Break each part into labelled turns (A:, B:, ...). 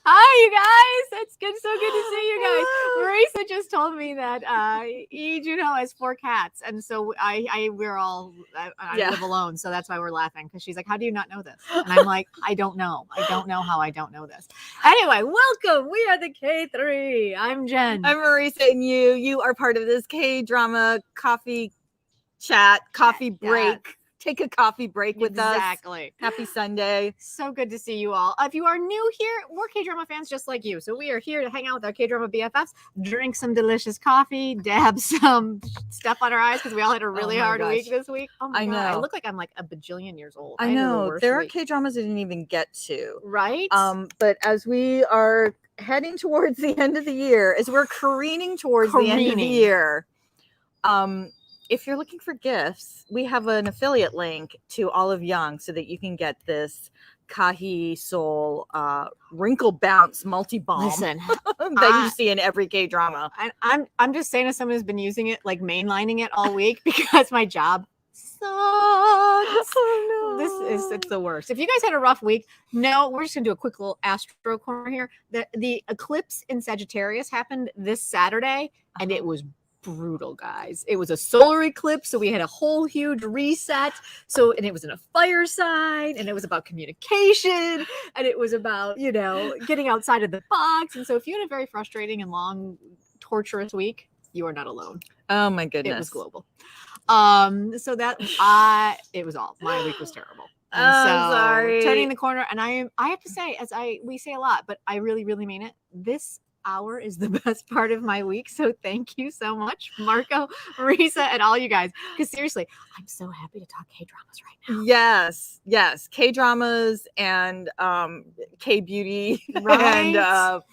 A: Hi, you guys. It's good. So good to see you guys. Marisa just told me that Juno has 4 cats, and so I live alone, so that's why we're laughing, because she's like, "How do you not know this?" And I'm like, "I don't know. I don't know how I don't know this." Anyway, welcome. We are the K3. I'm Jen.
B: I'm Marisa, and you are part of this K-drama coffee chat, coffee break. Yeah. Take a coffee break with us.
A: Exactly.
B: Happy Sunday.
A: So good to see you all. If you are new here, we're K-drama fans just like you. So we are here to hang out with our K-drama BFFs, drink some delicious coffee, dab some stuff on our eyes because we all had a really hard week this week. Oh my God. I look like I'm like a bajillion years old.
B: I know. There are K-dramas I didn't even get to.
A: Right?
B: But as we are heading towards the end of the year, as we're careening towards the end of the year, if you're looking for gifts, we have an affiliate link to Olive Young so that you can get this KAHI Soul Wrinkle Bounce Multi Balm that you see in every K-drama.
A: I'm just saying, as someone who's been using it, like mainlining it all week because my job sucks. Oh, no. It's the worst. If you guys had a rough week, no, we're just gonna do a quick little astro corner here. The eclipse in Sagittarius happened this Saturday, and it was brutal, guys. It was a solar eclipse, so we had a whole huge reset. And it was in a fire sign, and it was about communication, and it was about, getting outside of the box. And so if you had a very frustrating and long, torturous week, you are not alone.
B: Oh my goodness.
A: It was global. So that it was all. My week was terrible. And
B: sorry.
A: Turning the corner, and I have to say, we say a lot, but I really, really mean it. This hour is the best part of my week, so thank you so much, Marco, Marisa, and all you guys, because seriously, I'm so happy to talk K-dramas right now.
B: Yes, K-dramas and K-beauty,
A: right?
B: And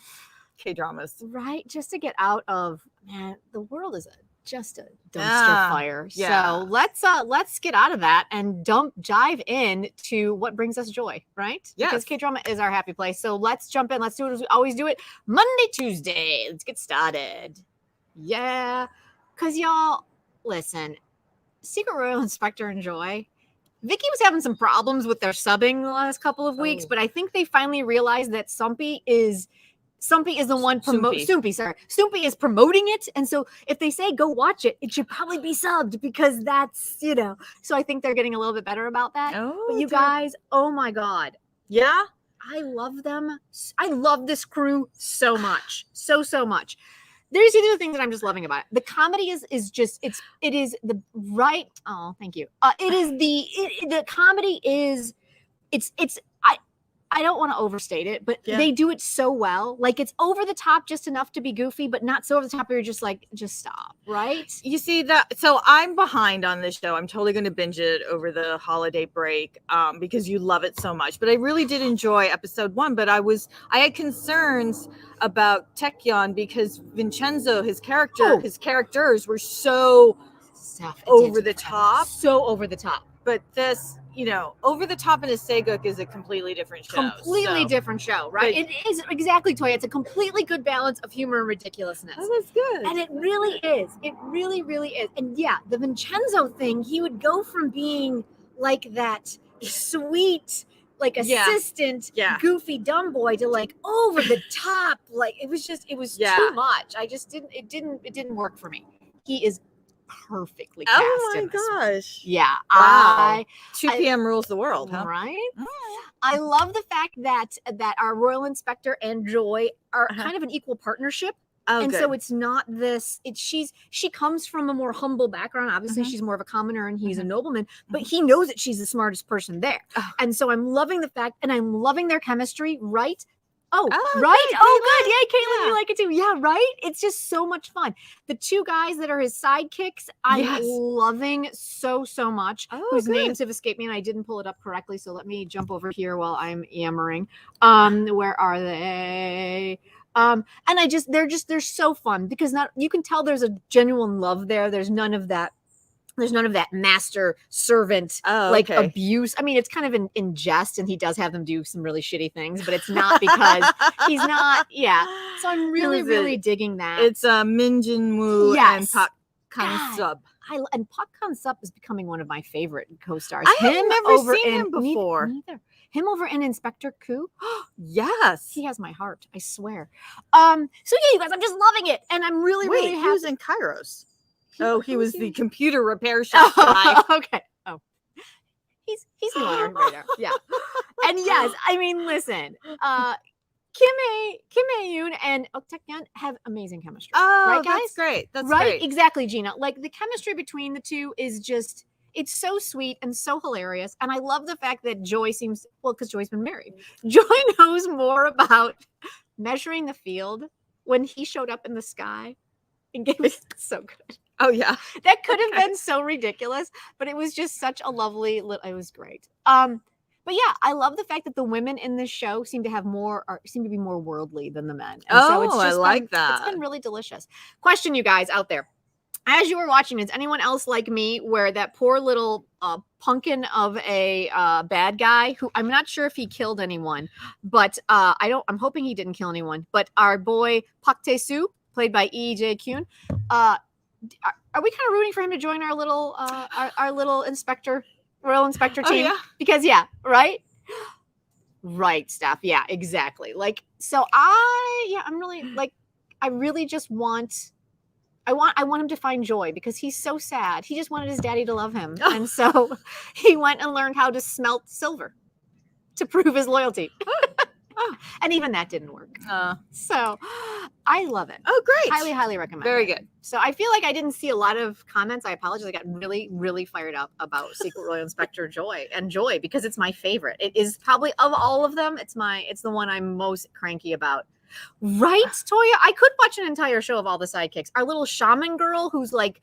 B: K-dramas,
A: right? Just to get out of, man, the world is just a dumpster fire. So let's get out of that and dive in to what brings us joy, right?
B: Yes.
A: Because K-drama is our happy place. So let's jump in. Let's do it as we always do it. Monday, Tuesday. Let's get started. Yeah. Because y'all, listen, Secret Royal Inspector and Joy, Vicky was having some problems with their subbing the last couple of weeks, but I think they finally realized that Sumpy is the one promoting. Stumpy is promoting it, and so if they say go watch it, it should probably be subbed because that's So I think they're getting a little bit better about that. But you guys, oh my God,
B: yeah,
A: I love them. I love this crew so much, so much. There's the things that I'm just loving about it. The comedy is just it is the right. Oh, thank you. The comedy is it's. I don't want to overstate it, but they do it so well. Like, it's over the top just enough to be goofy, but not so over the top where you're just like, just stop, right?
B: You see that? So I'm behind on this show. I'm totally going to binge it over the holiday break because you love it so much. But I really did enjoy episode 1. But I had concerns about Taecyeon because Vincenzo, his characters were so over the top.
A: So over the top.
B: But this, over the top in a SAGEUK is a completely different show.
A: Different show, right? It is exactly, Toya. It's a completely good balance of humor and ridiculousness.
B: Oh, that's good.
A: And it really is. It really, really is. And yeah, the Vincenzo thing, he would go from being like that sweet, like assistant, goofy dumb boy to like over the top. Like it was too much. It didn't work for me. He is perfectly cast.
B: Oh my gosh.
A: Yeah.
B: Wow. 2 p.m. rules the world, huh?
A: Right? I love the fact that our Royal Inspector and Joy are kind of an equal partnership. So it's not this, she comes from a more humble background. Obviously, she's more of a commoner and he's a nobleman, but he knows that she's the smartest person there. And so I'm loving the fact, and I'm loving their chemistry, right? Oh, right. Good. Oh, good. Yeah, Caitlin, you like it too. Yeah, right. It's just so much fun. The 2 guys that are his sidekicks, I'm loving so much. Whose names have escaped me, and I didn't pull it up correctly. So let me jump over here while I'm yammering. Where are they? And they're so fun because you can tell there's a genuine love there. There's none of that master servant abuse. I mean, it's kind of in jest, and he does have them do some really shitty things, but it's not because he's not. Yeah. So I'm really digging that.
B: It's Min Jin-woo and Park Kang-sub.
A: And Park Kang-sub is becoming one of my favorite co-stars.
B: I have never seen him before.
A: Neither. Him over in Inspector Ku.
B: Yes.
A: He has my heart, I swear. So yeah, you guys, I'm just loving it. And I'm really, really happy.
B: He was in Kairos. He was the computer repair shop guy.
A: Okay. Oh. He's new on our radar. Yeah. And yes, I mean, listen, Kim Hae-yoon and Ok Tak-yeon have amazing chemistry.
B: Oh,
A: right, guys?
B: That's great. That's
A: right?
B: Great.
A: Exactly, Gina. Like the chemistry between the two is just, it's so sweet and so hilarious. And I love the fact that Joy seems, well, because Joy's been married. Joy knows more about measuring the field when he showed up in the sky. And it was so good.
B: Oh, yeah.
A: That could have been so ridiculous, but it was just such a lovely, it was great. But yeah, I love the fact that the women in this show seem to be more worldly than the men. And so it's just
B: I like that.
A: It's been really delicious. Question, you guys out there. As you were watching, is anyone else like me where that poor little pumpkin of a bad guy who I'm not sure if he killed anyone, but I'm hoping he didn't kill anyone. But our boy Pak Tae-soo, played by Lee Jae-kyun, are we kind of rooting for him to join our little royal inspector team?
B: Oh, yeah.
A: Because right? Right, Steph. Yeah, exactly. Like, so I'm really like, I really just want, I want him to find joy because he's so sad. He just wanted his daddy to love him. And so he went and learned how to smelt silver to prove his loyalty. And even that didn't work. So I love it.
B: Oh, great.
A: Highly, highly recommend
B: Very
A: it.
B: good.
A: So I feel like I didn't see a lot of comments. I apologize. I got really, really fired up about Secret Royal Inspector Joy because it's my favorite. It is probably of all of them. It's the one I'm most cranky about. Right, Toya? I could watch an entire show of all the sidekicks. Our little shaman girl who's like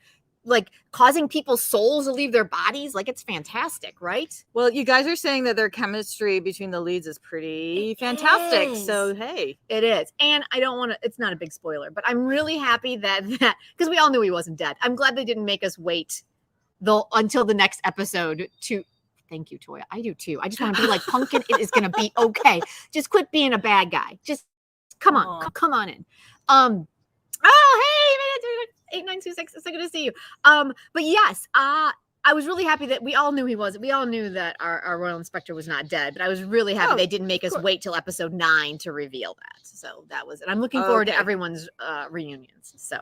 A: causing people's souls to leave their bodies. Like, it's fantastic, right?
B: Well, you guys are saying that their chemistry between the leads is pretty fantastic. So, hey.
A: It is. And I don't want to, it's not a big spoiler, but I'm really happy that because we all knew he wasn't dead. I'm glad they didn't make us wait until the next episode to, thank you, Toya. I do too. I just want to be like, Pumpkin, it is going to be okay. Just quit being a bad guy. Just come on, come on in. Oh, hey, 8926. It's so good to see you. But yes, I was really happy that we all knew he wasn't. We all knew that our Royal Inspector was not dead, but I was really happy they didn't make us wait till episode 9 to reveal that. So that was it. I'm looking forward to everyone's reunions. So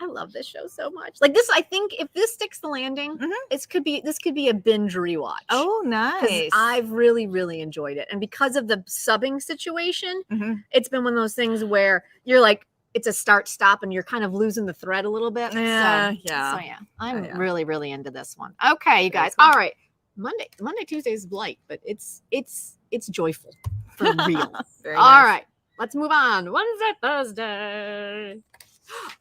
A: I love this show so much. Like this, I think if this sticks the landing, this could be a binge rewatch.
B: Oh, nice.
A: I've really, really enjoyed it. And because of the subbing situation, it's been one of those things where you're like, it's a start-stop and you're kind of losing the thread a little bit.
B: Yeah.
A: I'm really, really into this one. Okay, you guys. All right. Monday, Tuesday is light, but it's joyful for real.
B: Very
A: All
B: nice.
A: right. Let's move on. Wednesday, Thursday.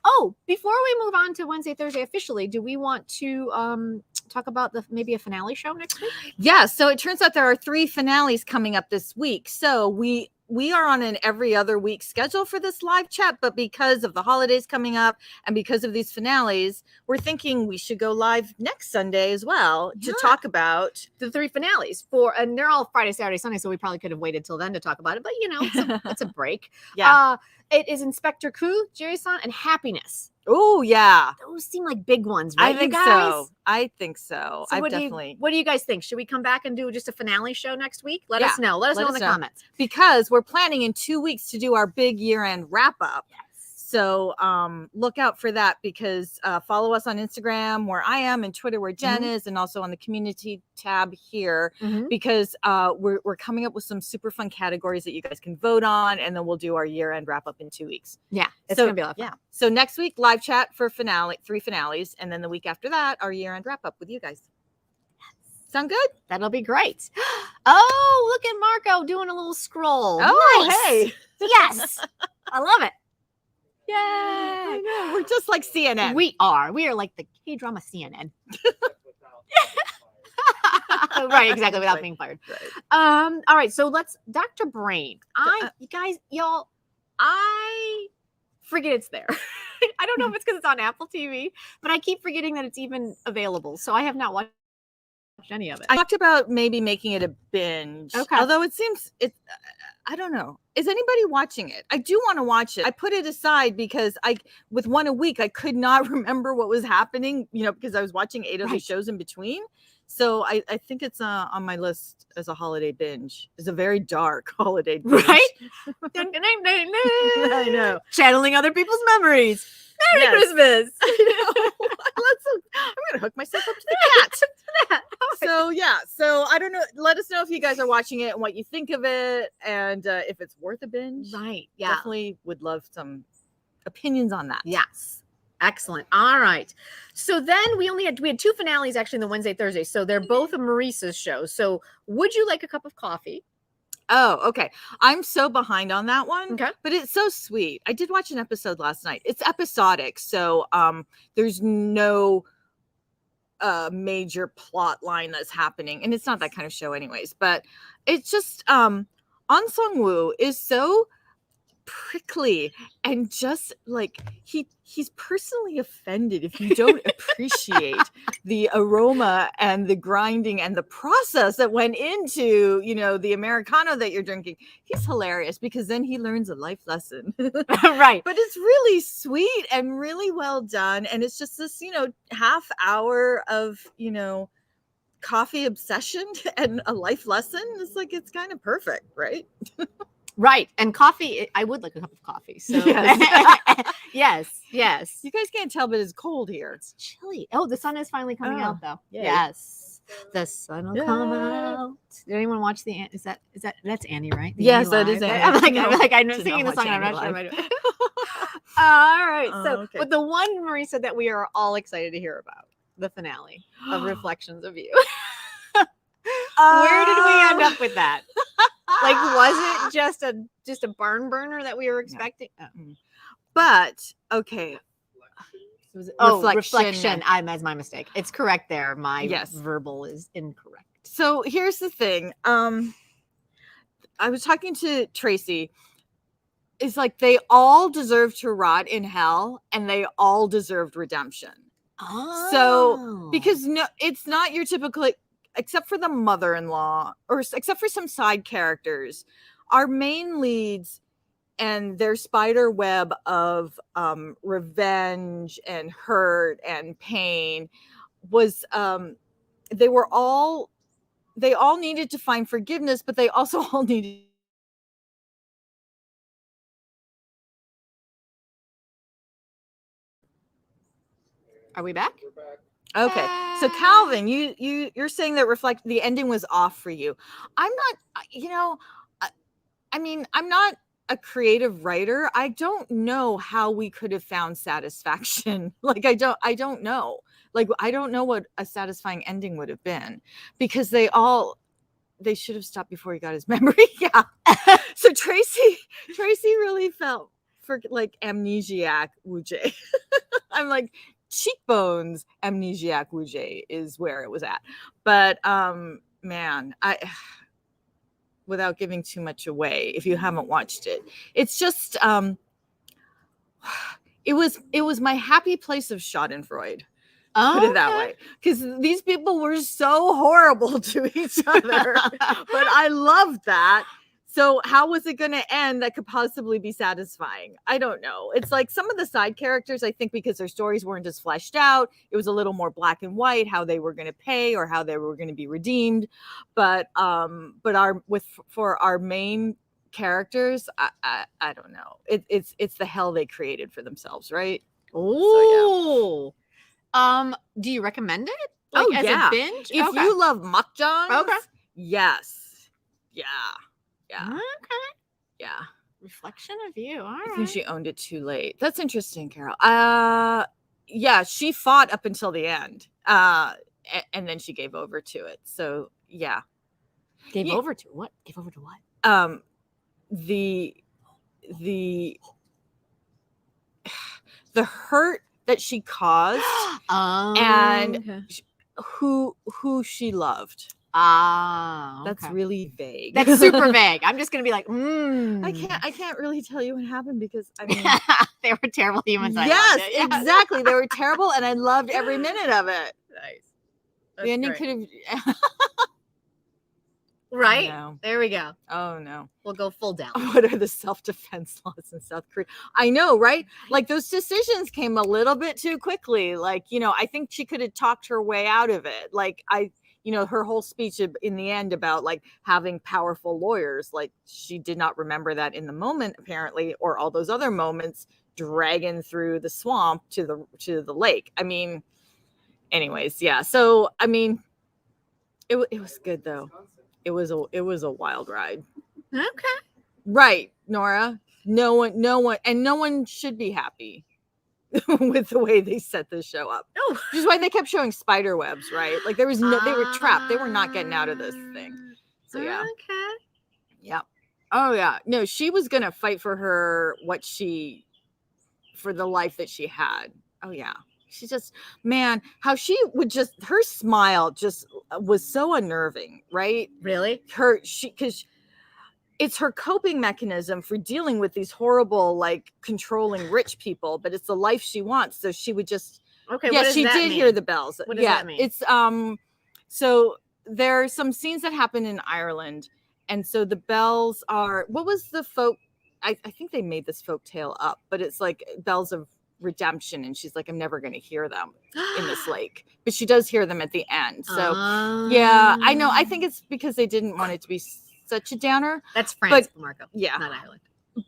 A: Oh, before we move on to Wednesday, Thursday officially, do we want to talk about maybe a finale show next week?
B: Yeah. So it turns out there are 3 finales coming up this week. So we are on an every other week schedule for this live chat, but because of the holidays coming up and because of these finales, we're thinking we should go live next Sunday as well to talk about
A: the 3 finales and they're all Friday, Saturday, Sunday. So we probably could have waited till then to talk about it, but it's a break.
B: Yeah.
A: It is Inspector Ku, Jirisan, and Happiness.
B: Oh, yeah.
A: Those seem like big ones, right?
B: I think so. So
A: what do you guys think? Should we come back and do just a finale show next week? Let us know. Let us know in the comments.
B: Because we're planning in 2 weeks to do our big year-end wrap-up.
A: Yes.
B: So look out for that because follow us on Instagram where I am and Twitter where Jen is, and also on the community tab here because we're coming up with some super fun categories that you guys can vote on, and then we'll do our year-end wrap-up in 2 weeks.
A: Yeah, it's gonna be a lot of fun.
B: Yeah. So next week, live chat for 3 finales, and then the week after that, our year-end wrap-up with you guys. Sound good?
A: That'll be great. Oh, look at Marco doing a little scroll.
B: Oh,
A: nice.
B: Hey.
A: Yes. I love it. Yay.
B: I know. We're just like CNN.
A: We are like the KDrama CNN. Right, exactly, without being fired.
B: Right.
A: All right, so let's Dr. Brain. You guys, y'all, I forget it's there. I don't know if it's because it's on Apple TV, but I keep forgetting that it's even available. So I have not watched any of it.
B: I talked about maybe making it a binge.
A: Okay.
B: Although it seems I don't know. Is anybody watching it? I do want to watch it. I put it aside because with one a week, I could not remember what was happening, because I was watching 8 other shows in between. So I think it's on my list as a holiday binge. It's a very dark holiday binge.
A: Right?
B: I know.
A: Channeling other people's memories. Merry Christmas.
B: I know. I'm going to hook myself up to the cat. So, yeah. So, I don't know. Let us know if you guys are watching it and what you think of it. And if it's worth a binge.
A: Right. Yeah.
B: Definitely would love some opinions on that.
A: Yes. Excellent. All right. So then we had 2 finales actually in the Wednesday, Thursday. So they're both of Maurice's shows. So would you like a cup of coffee?
B: Oh, okay. I'm so behind on that one.
A: Okay.
B: But it's so sweet. I did watch an episode last night. It's episodic. So there's no major plot line that's happening. And it's not that kind of show anyways. But it's just An Sung-woo is so prickly and just like he's personally offended if you don't appreciate the aroma and the grinding and the process that went into the Americano that you're drinking. He's hilarious because then he learns a life lesson.
A: Right.
B: But it's really sweet and really well done, and it's just this half hour of coffee obsession and a life lesson. It's kind of perfect, right?
A: Right. And coffee, I would like a cup of coffee. So
B: yes.
A: yes.
B: You guys can't tell, but it's cold here.
A: It's chilly. Oh, the sun is finally coming out though.
B: Yay.
A: Yes. The sun will come out. Did anyone watch that's Annie, right? The
B: yes,
A: Annie
B: that is Annie.
A: I'm like, I'm singing the song. I'm not sure if I do. All right. So,
B: okay.
A: But the one Marie said that we are all excited to hear about, the finale of Reflections of You. Where did we end up with that? Like, was it just a barn burner that we were expecting?
B: No. Oh. But okay.
A: Reflection. That's my mistake. It's correct there. My verbal is incorrect.
B: So here's the thing. I was talking to Tracy. It's like they all deserve to rot in hell, and they all deserved redemption.
A: Oh.
B: So because it's not your typical. Except for the mother-in-law, or except for some side characters, our main leads and their spider web of revenge and hurt and pain was they all needed to find forgiveness, but they also all needed.
A: Are we back?
C: We're back.
B: Okay, so Calvin, you're saying that the ending was off for you. I'm not, I mean, I'm not a creative writer. I don't know how we could have found satisfaction. Like, I don't know. Like, I don't know what a satisfying ending would have been, because they should have stopped before he got his memory. Yeah. So Tracy really felt for like amnesiac Wu-jae. I'm like, cheekbones amnesiac Wu-jae is where it was at. But man, without giving too much away, if you haven't watched it, it's just it was my happy place of Schadenfreude. Put it that way, because these people were so horrible to each other, but I loved that. So how was it going to end that could possibly be satisfying? I don't know. It's like some of the side characters, I think because their stories weren't as fleshed out, it was a little more black and white, how they were going to pay or how they were going to be redeemed. But for our main characters, I don't know. It's the hell they created for themselves, right?
A: Oh, so, yeah. Do you recommend it? Like, as a binge?
B: If you love mukbangs, yes. Yeah.
A: Okay.
B: Yeah.
A: Reflection of You. All right.
B: I think she owned it too late. That's interesting, Carol. Yeah, she fought up until the end. And then she gave over to it. So, yeah.
A: Gave over to what? Gave over to what?
B: The hurt that she caused and who she loved.
A: Okay.
B: That's really vague.
A: That's super vague. I'm just gonna be like,
B: I can't really tell you what happened, because I mean
A: they were terrible humans.
B: Yes, exactly. They were terrible, and I loved every minute of it.
A: Nice.
B: The ending could have
A: right.
B: No.
A: There we go.
B: Oh no.
A: We'll go full down.
B: What are the self-defense laws in South Korea? I know, right? Like, those decisions came a little bit too quickly. Like, I think she could have talked her way out of it. Like, you know, her whole speech in the end about like having powerful lawyers, like she did not remember that in the moment apparently, or all those other moments dragging through the swamp to the lake. I mean, anyways, yeah. So I mean, it was good though. It was a wild ride.
A: Okay.
B: Right, Nora. No one should be happy with the way they set this show up.
A: Oh,
B: which is why they kept showing spider webs, right? Like they were trapped. They were not getting out of this thing. So yeah.
A: Okay.
B: Yeah. Oh yeah. No, she was gonna fight for for the life that she had. Oh yeah. She just, man, how she would her smile just was so unnerving, right?
A: Really?
B: Because it's her coping mechanism for dealing with these horrible, like controlling rich people, but it's the life she wants. So she would just,
A: okay.
B: Yeah, she did hear the bells.
A: What does that mean?
B: It's, so there are some scenes that happen in Ireland. And so the bells are, what was the folk? I think they made this folk tale up, but it's like bells of redemption. And she's like, I'm never going to hear them in this lake, but she does hear them at the end. So yeah, I know. I think it's because they didn't want it to be such a downer.
A: That's France, Marco.
B: Yeah.
A: Not Ireland.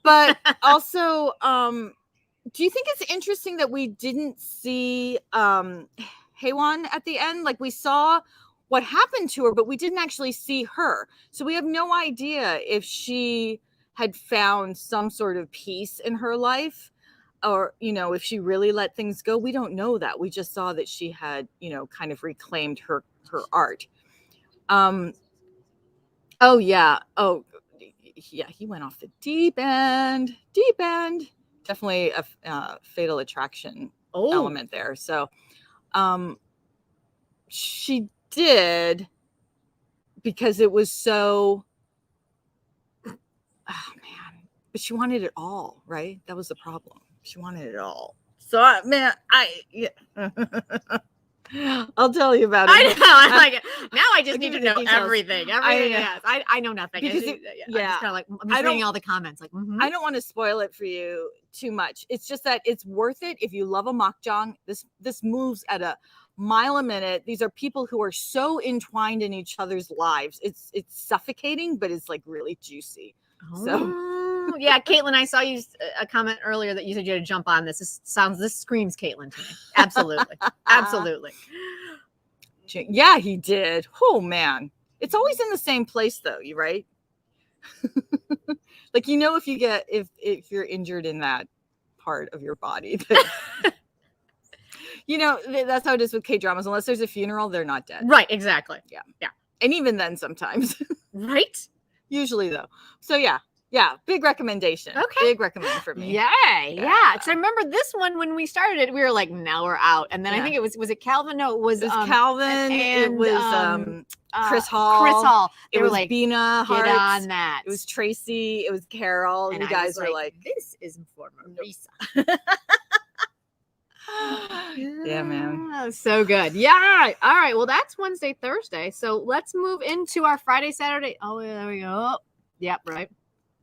B: But also, do you think it's interesting that we didn't see Haewon at the end? Like we saw what happened to her, but we didn't actually see her. So we have no idea if she had found some sort of peace in her life, or, you know, if she really let things go. We don't know that. We just saw that she had, you know, kind of reclaimed her art. Oh yeah. Oh yeah. He went off the deep end. Definitely a fatal attraction element there. So, she did, because it was so, oh man, but she wanted it all, right? That was the problem. She wanted it all. So I'll tell you about it.
A: I know. I like it. Now I just need to know everything. I know nothing.
B: Because
A: I'm just kind of like, I'm just reading all the comments. Like,
B: I don't want to spoil it for you too much. It's just that it's worth it if you love a makjang. This moves at a mile a minute. These are people who are so entwined in each other's lives. It's suffocating, but it's like really juicy. So
A: yeah, Caitlin, I saw you a comment earlier that you said you had to jump on this. This screams Caitlin to me. Absolutely. Absolutely.
B: Yeah, he did. Oh man. It's always in the same place though, you right? Like, you know, if you're injured in that part of your body, you know, that's how it is with K-dramas. Unless there's a funeral, they're not dead.
A: Right, exactly.
B: Yeah. And even then sometimes.
A: Right?
B: Usually though. So yeah, big recommendation.
A: Okay.
B: Big recommend for me.
A: Yeah. So I remember this one when we started it, we were like, now we're out. And then I think was it Calvin? No, it was
B: Calvin.
A: And
B: it was Chris Hall.
A: They
B: it
A: were
B: was
A: like,
B: Bina
A: Get
B: Hart.
A: on that.
B: It was Tracy. It was Carol.
A: And
B: you guys were like,
A: this is for Marisa.
B: Yeah, man.
A: So good. Yeah. All right. Well, that's Wednesday, Thursday. So let's move into our Friday, Saturday. Oh, yeah, there we go. Yep. Right.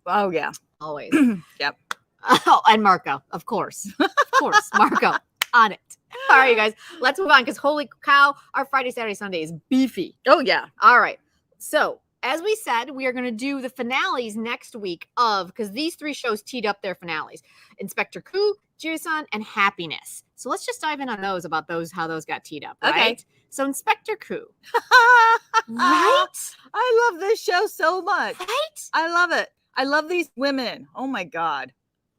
B: Oh, yeah.
A: Always.
B: Yep.
A: Oh, and Marco, of course. Marco on it. All right, you guys, let's move on because holy cow, our Friday, Saturday, Sunday is beefy.
B: Oh, yeah.
A: All right. So, as we said, we are going to do the finales next week because these three shows teed up their finales: Inspector Ku, Jirisan, and Happiness. So let's just dive in on how those got teed up, right?
B: Okay.
A: So Inspector Ku.
B: Right? I love this show so much.
A: Right?
B: I love it. I love these women. Oh my God.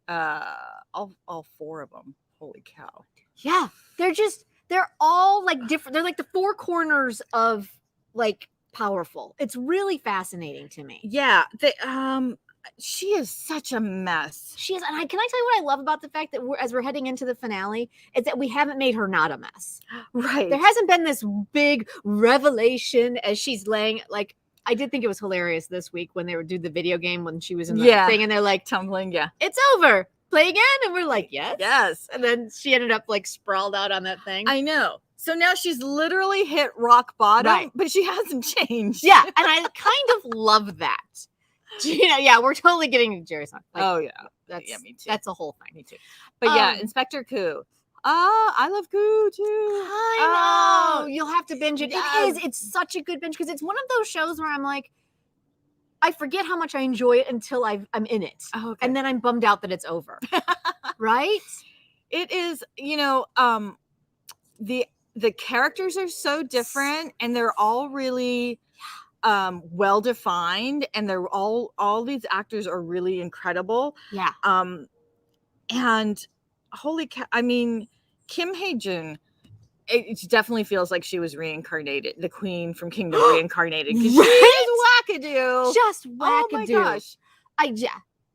B: All four of them. Holy cow.
A: Yeah. They're all like different. They're like the four corners of like powerful. It's really fascinating to me.
B: Yeah. She is such a mess.
A: She is. And can I tell you what I love about the fact that as we're heading into the finale is that we haven't made her not a mess.
B: Right.
A: There hasn't been this big revelation as she's laying like, I did think it was hilarious this week when they would do the video game when she was in the thing and they're like
B: tumbling. Yeah.
A: It's over. Play again. And we're like, yes.
B: Yes.
A: And then she ended up like sprawled out on that thing.
B: I know. So now she's literally hit rock bottom, but she hasn't changed.
A: Yeah. And I kind of love that. Yeah, we're totally getting to Jirisan.
B: Like, oh, yeah.
A: That's,
B: me too.
A: That's a whole thing.
B: Me too. But yeah, Inspector Ku. I love Goo too.
A: I know. You'll have to binge it.
B: Yes.
A: It's such a good binge because it's one of those shows where I'm like, I forget how much I enjoy it until I'm in it.
B: Oh, okay.
A: And then I'm bummed out that it's over. Right?
B: It is, the characters are so different and they're all really well defined, and they're all these actors are really incredible.
A: Yeah.
B: And Kim Hae-jun, it definitely feels like she was reincarnated, the queen from Kingdom reincarnated, because she is wackadoo.
A: Just wackadoo.
B: Oh my gosh.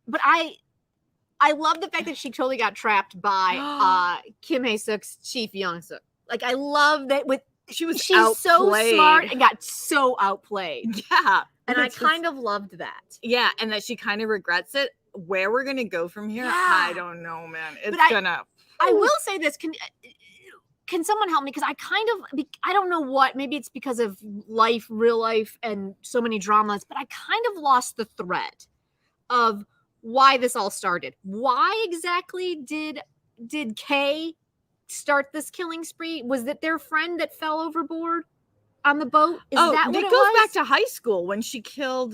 A: But I love the fact that she totally got trapped by Kim Hae-suk's Chief Young-suk. Like, I love that she's so smart and got so outplayed.
B: Yeah.
A: And I kind of loved that.
B: Yeah, and that she kind of regrets it. Where we're gonna go from here, I don't know, man. I
A: will say this. Can someone help me? Because I don't know what, maybe it's because of real life, and so many dramas, but I kind of lost the thread of why this all started. Why exactly did Kay start this killing spree? Was it their friend that fell overboard on the boat? Is that what it
B: goes back to high school when she killed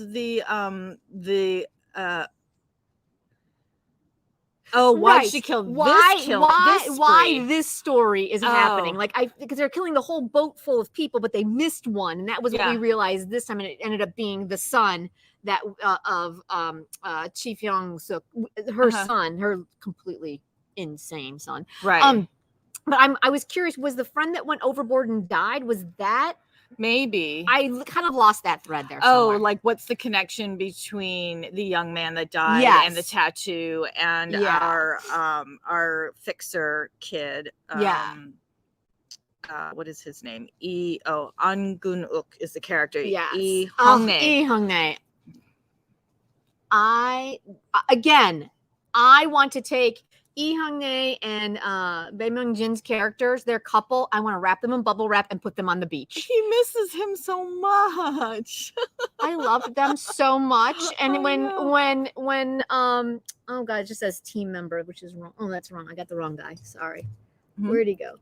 B: why she killed
A: why this story is happening? Like, because they're killing the whole boat full of people, but they missed one, and that was what we realized this time, and it ended up being the son that of Chief Young-suk, her son, her completely insane son,
B: right?
A: But I was curious, was the friend that went overboard and died, was that?
B: Maybe.
A: I kind of lost that thread there somewhere.
B: Like, what's the connection between the young man that died and the tattoo and our fixer kid? What is his name? An Gun-uk is the character.
A: Yeah.
B: Lee Hong-nae.
A: I want to take Lee Hong-nae and Bae Myung-jin's characters, their couple, I want to wrap them in bubble wrap and put them on the beach.
B: He misses him so much.
A: I loved them so much. And when oh god, it just says team member, which is wrong. Oh, that's wrong. I got the wrong guy. Sorry. Mm-hmm. Where'd he go?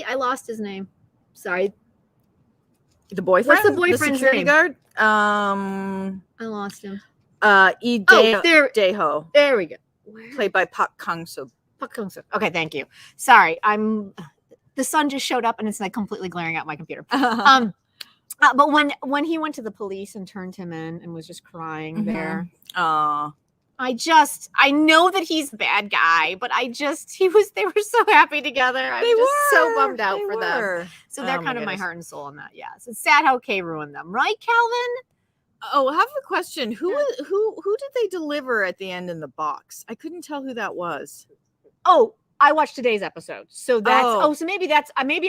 A: I lost his name. Sorry.
B: The boyfriend?
A: What's the boyfriend's name?
B: Guard?
A: I lost him.
B: Daeho.
A: There we go.
B: Played by Park Kang-suk.
A: Okay, thank you. Sorry, the sun just showed up and it's like completely glaring out my computer. But when he went to the police and turned him in and was just crying there. I know that he's a bad guy, but they were so happy together. I'm just so bummed out for them. So they're kind of my heart and soul in that. Yes, it's sad how Kay ruined them, right, Calvin?
B: Oh, I have a question. Who did they deliver at the end in the box? I couldn't tell who that was.
A: Oh, I watched today's episode. So that's so maybe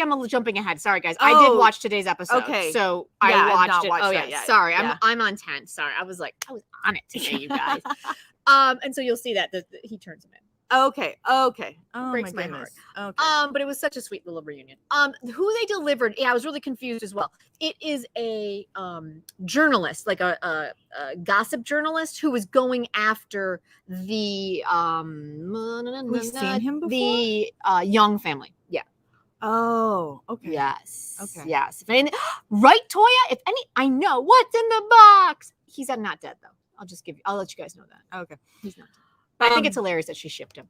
A: I'm jumping ahead. Sorry guys. I did watch today's episode. Okay. So I watched it. Yet. Sorry. Yeah. I'm on 10. Sorry. I was on it today, you guys. And so you'll see that he turns him in.
B: Okay. Oh,
A: breaks my heart.
B: Okay.
A: But it was such a sweet little reunion. Who they delivered, I was really confused as well. It is a journalist, like a gossip journalist who was going after the
B: we've seen him before?
A: The Young family. Yeah.
B: Oh, okay.
A: Yes.
B: Okay.
A: Yes. Right, Toya? I know what's in the box. He's not dead though. I'll let you guys know that.
B: Okay.
A: He's not dead. But I think it's hilarious that she shipped him.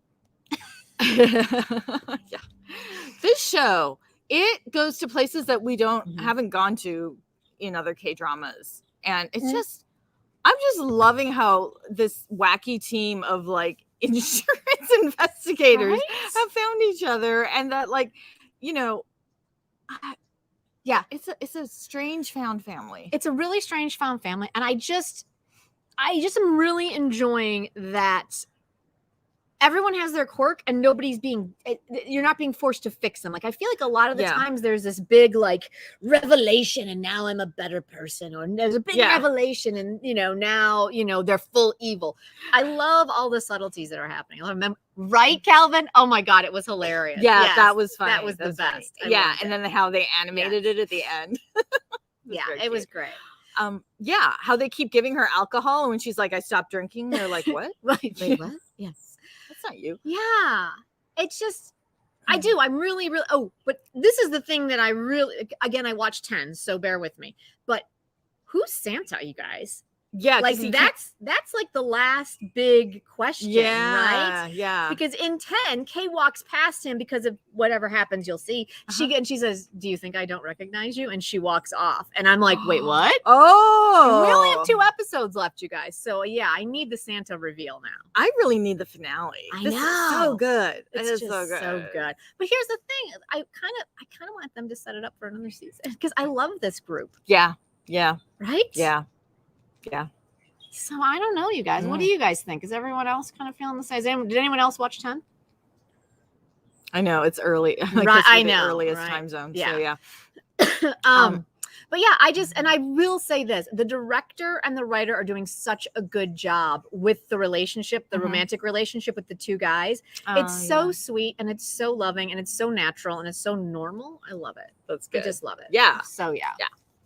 B: Yeah. This show, it goes to places that we haven't gone to in other K-dramas. And it's I'm just loving how this wacky team of like insurance investigators have found each other, and that it's a strange found family.
A: It's a really strange found family. And I just am really enjoying that everyone has their quirk and you're not being forced to fix them. Like, I feel like a lot of the times there's this big like revelation and now I'm a better person, or there's a big revelation and now they're full evil. I love all the subtleties that are happening. I remember, right, Calvin? Oh my god, it was hilarious.
B: Yeah, yes, that was fun.
A: That was the best.
B: And then how they animated it at the end.
A: It was great.
B: How they keep giving her alcohol, and when she's like, I stopped drinking, they're like, what?
A: Right. Wait, what?
B: Yes. That's not you.
A: Yeah. it's just, I do. I'm really, really, but this is the thing that I really, again, I watched 10, so bear with me. But who's Santa, you guys?
B: Yeah,
A: like that's like the last big question, right?
B: Yeah.
A: Because in 10, Kay walks past him because of whatever happens, you'll see. And she says, "Do you think I don't recognize you?" And she walks off. And I'm like, "Wait, what?"
B: Oh,
A: we only have 2 episodes left, you guys. So yeah, I need the Santa reveal now.
B: I really need the finale.
A: This is
B: so good.
A: It's just so good. But here's the thing: I kind of want them to set it up for another season because I love this group.
B: Yeah.
A: Right.
B: Yeah.
A: So I don't know, you guys. What do you guys think? Is everyone else kind of feeling the same? Did anyone else watch 10?
B: I know it's early.
A: Right, I know.
B: The earliest time zone.
A: Yeah.
B: So yeah.
A: But yeah, I will say this: the director and the writer are doing such a good job with the relationship, the romantic relationship with the 2 guys. It's so sweet and it's so loving and it's so natural and it's so normal. I love it.
B: That's good.
A: I just love it.
B: Yeah.
A: So yeah.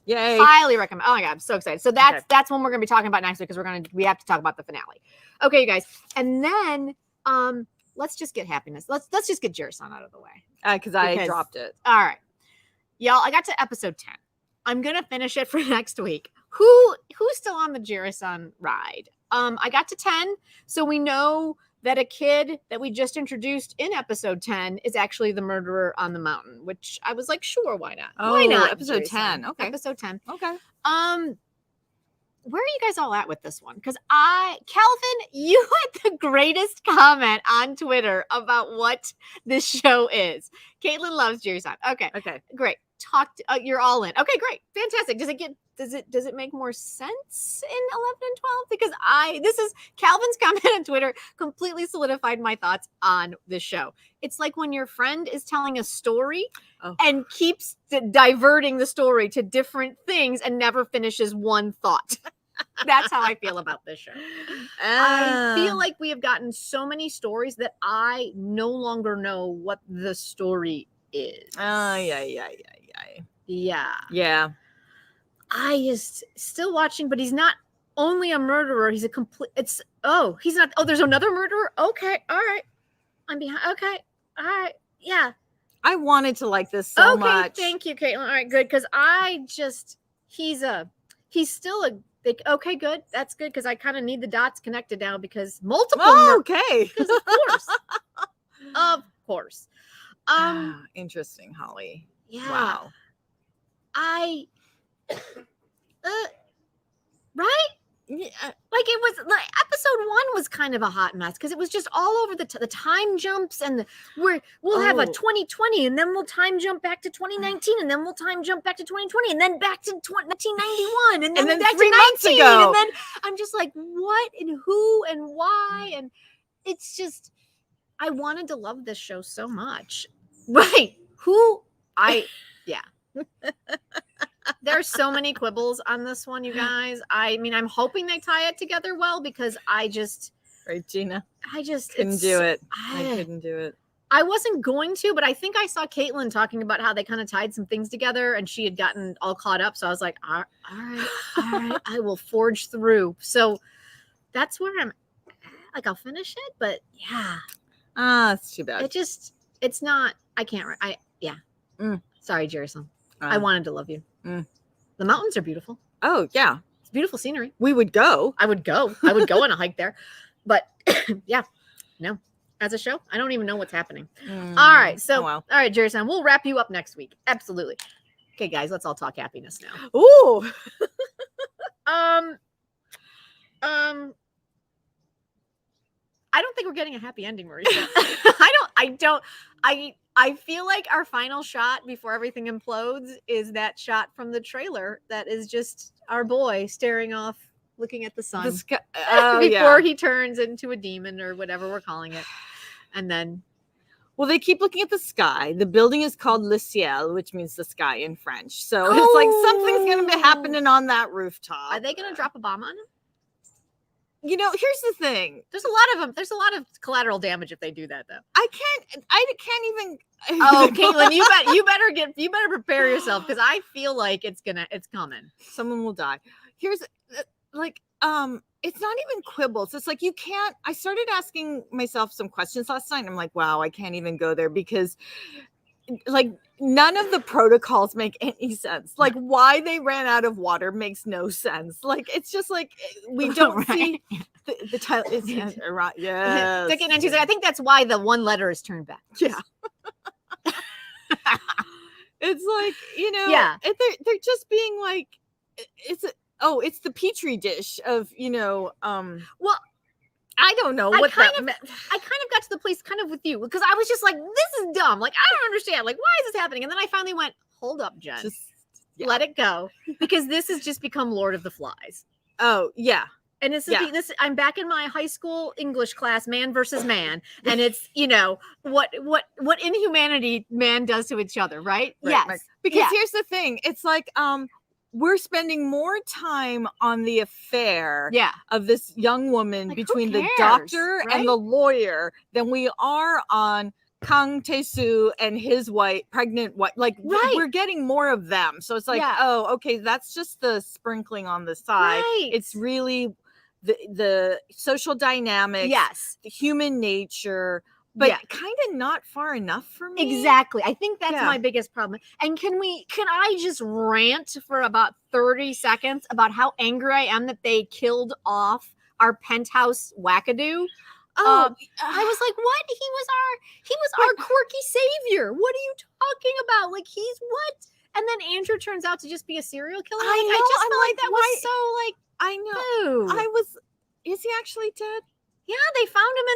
B: Yay.
A: Highly recommend. Oh my God, I'm so excited. So that's when we're going to be talking about next week because we have to talk about the finale. Okay, you guys. And then let's just get happiness. Let's just get Jirisan out of the way.
B: Because I dropped it.
A: All right. Y'all, I got to episode 10. I'm going to finish it for next week. Who's still on the Jirisan ride? I got to 10, so we know that a kid that we just introduced in episode 10 is actually the murderer on the mountain, which I was like, sure, why not? Why not?
B: Episode
A: Jirisan?
B: 10. Okay.
A: Episode 10.
B: Okay.
A: Where are you guys all at with this one? Because Calvin, you had the greatest comment on Twitter about what this show is. Caitlin loves Jirisan. Okay. Great. You're all in. Okay, great. Fantastic. Does it make more sense in 11 and 12? Because this is Calvin's comment on Twitter completely solidified my thoughts on this show. It's like when your friend is telling a story and keeps diverting the story to different things and never finishes one thought. That's how I feel about this show. I feel like we have gotten so many stories that I no longer know what the story is. Yeah. I is still watching, but he's not only a murderer. He's a complete. He's not. Oh, there's another murderer. Okay, all right. I'm behind. Okay, all right. Yeah.
B: I wanted to like this so much.
A: Thank you, Caitlin. All right, good. Because he's still a big. Okay, good. That's good because I kind of need the dots connected now because multiple.
B: Okay.
A: Because of course.
B: Interesting, Holly.
A: Yeah.
B: Wow.
A: Right? Yeah. Like it was like episode 1 was kind of a hot mess because it was just all over the time jumps and we'll have a 2020 and then we'll time jump back to 2019 and then we'll time jump back to 2020 and then back to 1991 and then back
B: 3
A: to
B: months
A: 19
B: ago.
A: and then I'm just like what and who and why and it's just I wanted to love this show so much. Right. There's so many quibbles on this one, you guys. I mean, I'm hoping they tie it together well because right,
B: Gina.
A: I just
B: couldn't do it. I couldn't do it.
A: I wasn't going to, but I think I saw Caitlin talking about how they kind of tied some things together and she had gotten all caught up. So I was like, all right, I will forge through. So that's where I'm like, I'll finish it, but yeah.
B: It's too bad.
A: It's not, I can't, Sorry, Jirisan. I wanted to love you. The mountains are beautiful.
B: Oh, yeah.
A: It's beautiful scenery.
B: We would go.
A: I would go on a hike there. But yeah, no. As a show, I don't even know what's happening. All right. So, all right, Jirisan, we'll wrap you up next week. Absolutely. Okay, guys, let's all talk happiness now.
B: Ooh.
A: I don't think we're getting a happy ending, Marisa. I feel like our final shot before everything implodes is that shot from the trailer that is just our boy staring off, looking at the sun before he turns into a demon or whatever we're calling it. And then,
B: well, they keep looking at the sky. The building is called Le Ciel, which means the sky in French. So it's like something's going to be happening on that rooftop.
A: Are they going to drop a bomb on him?
B: You know, here's the thing.
A: There's a lot of collateral damage if they do that, though.
B: I can't even.
A: Oh, Caitlin, you better prepare yourself because I feel like it's coming.
B: Someone will die. Here's it's not even quibbles. It's like, you can't, I started asking myself some questions last night. And I'm like, wow, I can't even go there because like none of the protocols make any sense. Like why they ran out of water makes no sense. Like it's just like we don't see the title. It's right. Yeah.
A: I think that's why the one letter is turned back.
B: Yeah. It's like, you know,
A: yeah.
B: They're just being like, it's the petri dish of, you know,
A: well,
B: I don't know what
A: I kind of got to the place kind of with you because I was just like, this is dumb. Like, I don't understand. Like, why is this happening? And then I finally went, hold up, Jen. Let it go. Because this has just become Lord of the Flies.
B: Oh, yeah.
A: And I'm back in my high school English class, man versus man. And it's, you know, what inhumanity man does to each other, right? Yes.
B: Right. Because here's the thing. It's like, we're spending more time on the affair of this young woman between the doctor and the lawyer than we are on Kang Tae-soo and his pregnant wife. Like we're getting more of them. So it's like, oh, okay, that's just the sprinkling on the side. Right. It's really the social dynamics, the human nature, but kind of not far enough for me.
A: Exactly. I think that's my biggest problem. And can I just rant for about 30 seconds about how angry I am that they killed off our penthouse wackadoo? I was like, what? He was our quirky savior. What are you talking about? Like he's what? And then Andrew turns out to just be a serial killer. I just felt like that was so like,
B: I know. Is he actually dead?
A: Yeah, they found him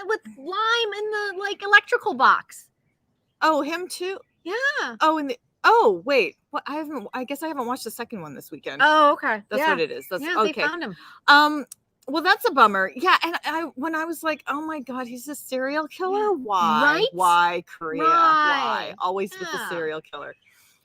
A: with lime in the like electrical box.
B: Oh, him too? Yeah. Wait. What I guess I haven't watched the second one this weekend.
A: Oh, okay.
B: That's what it is. That's okay.
A: They found him.
B: Well, that's a bummer. Yeah, and when I was like, oh my God, he's a serial killer? Why?
A: Right?
B: Why, Korea? Why? Always with the serial killer.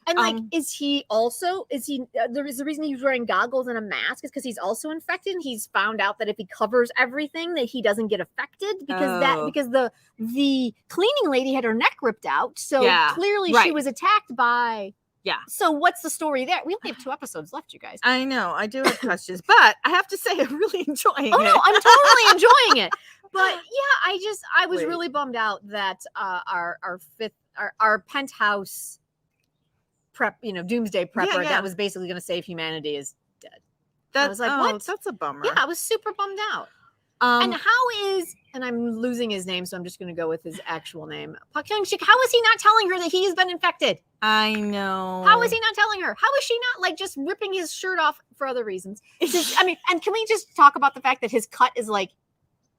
A: And like, is he the reason he's wearing goggles and a mask is because he's also infected. And he's found out that if he covers everything that he doesn't get affected because the cleaning lady had her neck ripped out. So clearly she was attacked by. Yeah. So what's the story there? We only have 2 episodes left, you guys.
B: I know. I do have questions, but I have to say I'm really enjoying it.
A: Oh no, I'm totally enjoying it. But yeah, I was really bummed out that our penthouse doomsday prepper that was basically going to save humanity is dead. I was like, what?
B: That's a bummer.
A: Yeah, I was super bummed out. And I'm losing his name, so I'm just going to go with his actual name. Park Hyung-sik, how is he not telling her that he has been infected?
B: I know.
A: How is he not telling her? How is she not like just ripping his shirt off for other reasons? And can we just talk about the fact that his cut is like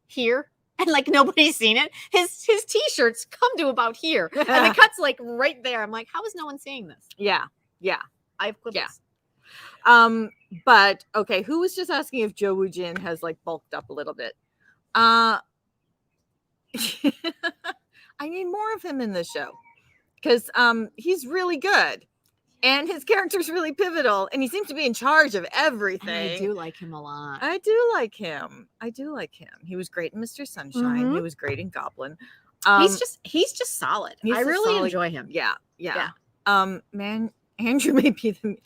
A: here? And like nobody's seen it. His t-shirts come to about here. And the cut's like right there. I'm like, how is no one seeing this?
B: Yeah. Yeah.
A: I have quibbles.
B: Yeah. But okay, who was just asking if Jo Woo-jin has like bulked up a little bit? I need more of him in the show. Because he's really good. And his character's really pivotal. And he seems to be in charge of everything.
A: And I do like him a lot.
B: I do like him. He was great in Mr. Sunshine. Mm-hmm. He was great in Goblin.
A: He's just solid. I really enjoy him.
B: Yeah. Man, Andrew may be the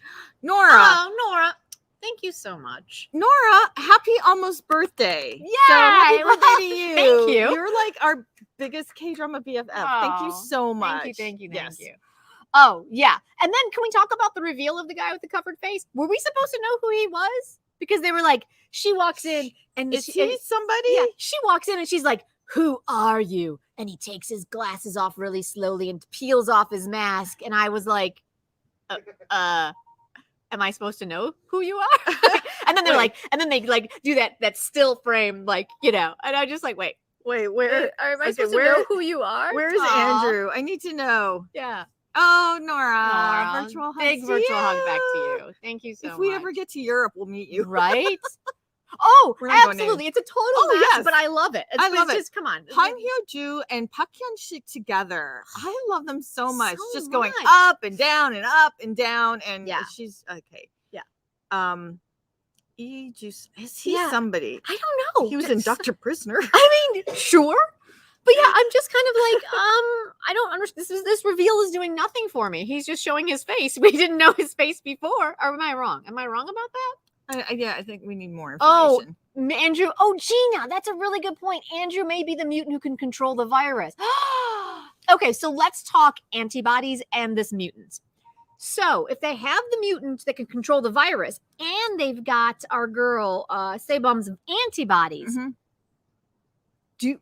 B: Nora.
A: Oh, Nora. Thank you so much.
B: Nora, happy almost birthday.
A: Yeah.
B: So happy birthday to you.
A: Thank you.
B: You're like our biggest K-drama BFF. Oh, thank you so much.
A: Thank you. Oh, yeah. And then can we talk about the reveal of the guy with the covered face? Were we supposed to know who he was? Because they were like, she walks in and
B: is he somebody?
A: Yeah, she walks in and she's like, who are you? And he takes his glasses off really slowly and peels off his mask. And I was like, am I supposed to know who you are? And then they do that still frame, like, and I just like, wait, where am I supposed to know who you are?
B: Where's Andrew? I need to know.
A: Yeah.
B: Oh, Nora. Virtual hug.
A: Big virtual hug back to you. Thank you so much.
B: If we ever get to Europe, we'll meet you.
A: Right? Oh, absolutely. It's a total mess, but I love it.
B: I love it.
A: Just, come on.
B: Han Hyo-ju and Park Hyun-sik together. I love them so much. Just going up and down and up and down. And she's okay.
A: Yeah.
B: Is he somebody?
A: I don't know.
B: He was in Dr. Prisoner.
A: I mean, sure. But yeah, I'm just kind of like, I don't understand. This reveal is doing nothing for me. He's just showing his face. We didn't know his face before. Or am I wrong? Am I wrong about that?
B: I think we need more
A: Oh,
B: information.
A: Andrew. Oh, Gina, that's a really good point. Andrew may be the mutant who can control the virus. Okay, so let's talk antibodies and this mutant. So if they have the mutant that can control the virus and they've got our girl Sebum's antibodies, do